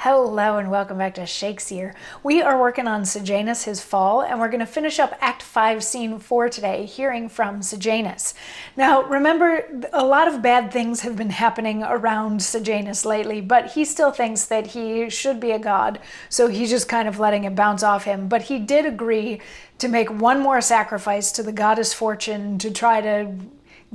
Hello and welcome back to Shakesyear. We are working on Sejanus, his fall, and we're going to finish up Act 5, Scene 4 today, hearing from Sejanus. Now, remember, a lot of bad things have been happening around Sejanus lately, but he still thinks that he should be a god, so he's just kind of letting it bounce off him. But he did agree to make one more sacrifice to the goddess Fortune to try to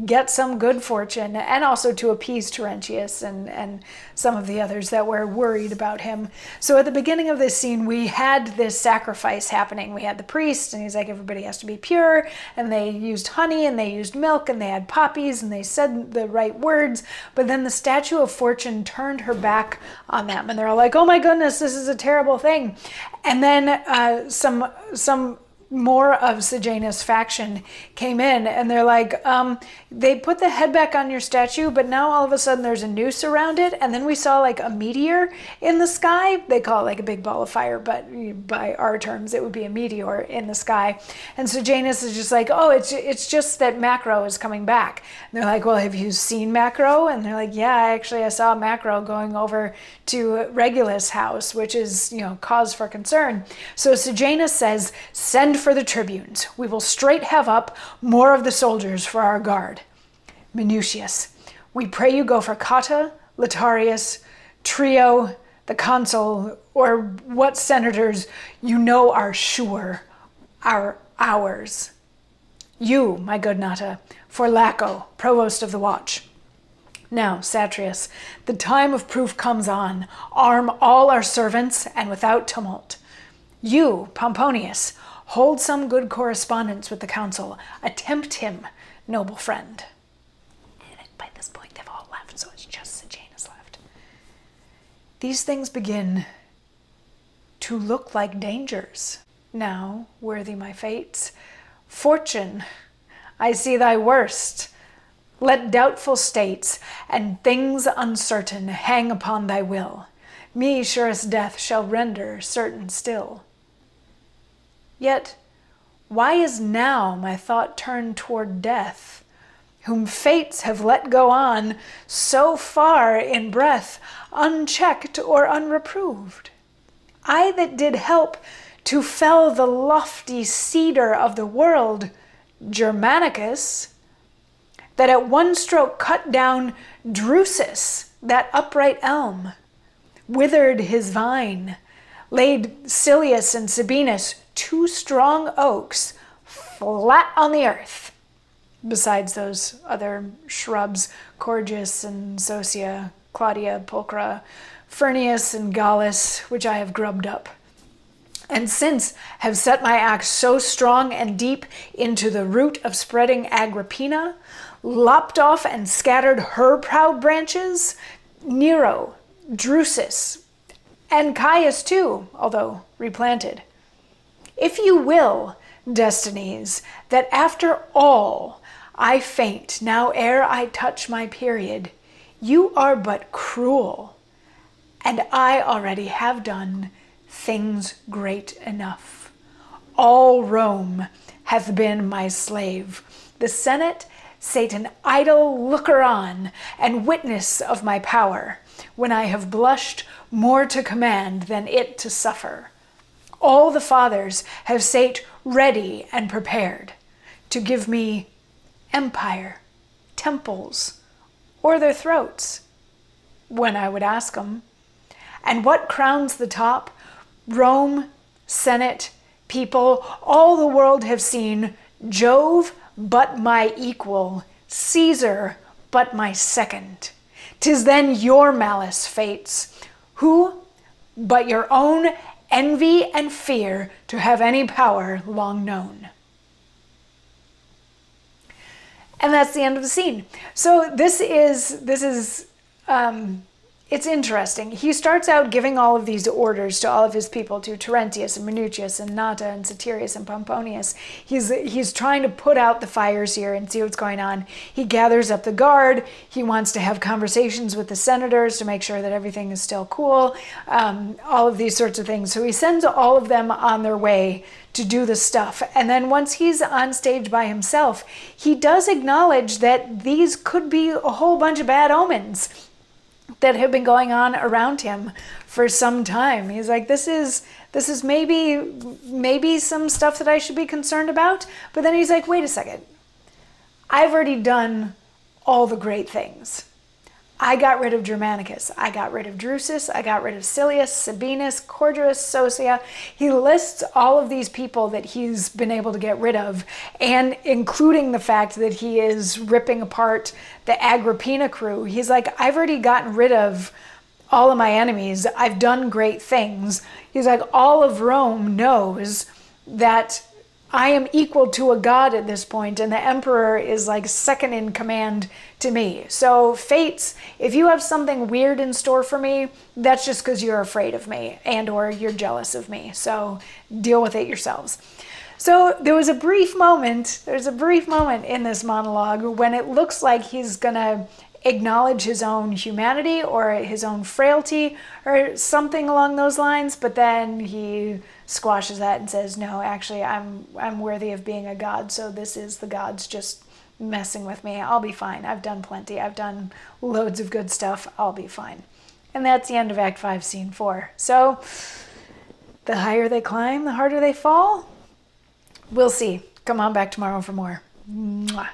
get some good fortune, and also to appease Terentius and some of the others that were worried about him. So at the beginning of this scene, we had this sacrifice happening. We had the priest, and he's like, everybody has to be pure, and they used honey, and they used milk, and they had poppies, and they said the right words, but then the statue of Fortune turned her back on them, and they're all like, oh my goodness, this is a terrible thing. And then some more of Sejanus' faction came in, and they're like, they put the head back on your statue, but now all of a sudden there's a noose around it, and then we saw like a meteor in the sky. They call it like a big ball of fire, but by our terms it would be a meteor in the sky. And Sejanus is just like, oh, it's just that Macro is coming back. And they're like, well, have you seen Macro? And they're like, yeah, I saw Macro going over to Regulus' house, which is, cause for concern. So Sejanus says, send for the tribunes. We will straight have up more of the soldiers for our guard. Minutius, we pray you go for Cotta, Letarius, Trio, the consul, or what senators you know are sure are ours. You, my good Nata, for Laco, provost of the watch. Now, Satrius, the time of proof comes on. Arm all our servants, and without tumult. You, Pomponius, hold some good correspondence with the council. Attempt him, noble friend. And by this point, they've all left, so it's just Sejanus left. These things begin to look like dangers. Now, worthy my fates, Fortune, I see thy worst. Let doubtful states and things uncertain hang upon thy will. Me surest death shall render certain still. Yet, why is now my thought turned toward death, whom fates have let go on so far in breath, unchecked or unreproved? I that did help to fell the lofty cedar of the world, Germanicus, that at one stroke cut down Drusus, that upright elm, withered his vine, laid Silius and Sabinus, two strong oaks, flat on the earth, besides those other shrubs, Corgus and Socia, Claudia, Pulchra, Furnius and Gallus, which I have grubbed up. And since have set my axe so strong and deep into the root of spreading Agrippina, lopped off and scattered her proud branches, Nero, Drusus, and Caius too, although replanted. If you will, destinies, that after all I faint now ere I touch my period, you are but cruel, and I already have done things great enough. All Rome hath been my slave, the Senate sate an idle looker on and witness of my power, when I have blushed more to command than it to suffer. All the fathers have sate ready and prepared to give me empire, temples, or their throats, when I would ask 'em. And what crowns the top? Rome, Senate, people, all the world have seen Jove but my equal, Caesar but my second. 'Tis then your malice, fates, who but your own envy and fear to have any power long known. And that's the end of the scene. So this is it's interesting. He starts out giving all of these orders to all of his people, to Terentius and Minutius and Nata and Satirius and Pomponius. He's trying to put out the fires here and see what's going on. He gathers up the guard. He wants to have conversations with the senators to make sure that everything is still cool. All of these sorts of things. So he sends all of them on their way to do the stuff. And then once he's on stage by himself, he does acknowledge that these could be a whole bunch of bad omens. that have been going on around him for some time. He's like, this is maybe some stuff that I should be concerned about. But then he's like, wait a second. I've already done all the great things. I got rid of Germanicus. I got rid of Drusus. I got rid of Silius, Sabinus, Cordurus, Socia. He lists all of these people that he's been able to get rid of, and including the fact that he is ripping apart the Agrippina crew. He's like, I've already gotten rid of all of my enemies. I've done great things. He's like, all of Rome knows that I am equal to a god at this point, and the emperor is like second in command to me. So fates, if you have something weird in store for me, that's just because you're afraid of me and or you're jealous of me. So deal with it yourselves. So there's a brief moment in this monologue when it looks like he's gonna acknowledge his own humanity or his own frailty or something along those lines, but then he squashes that and says, no, actually I'm worthy of being a god, so this is the gods just messing with me. I'll be fine. I've done plenty. I've done loads of good stuff. I'll be fine. And that's the end of Act 5, Scene 4. So the higher they climb, the harder they fall. We'll see. Come on back tomorrow for more. Mwah.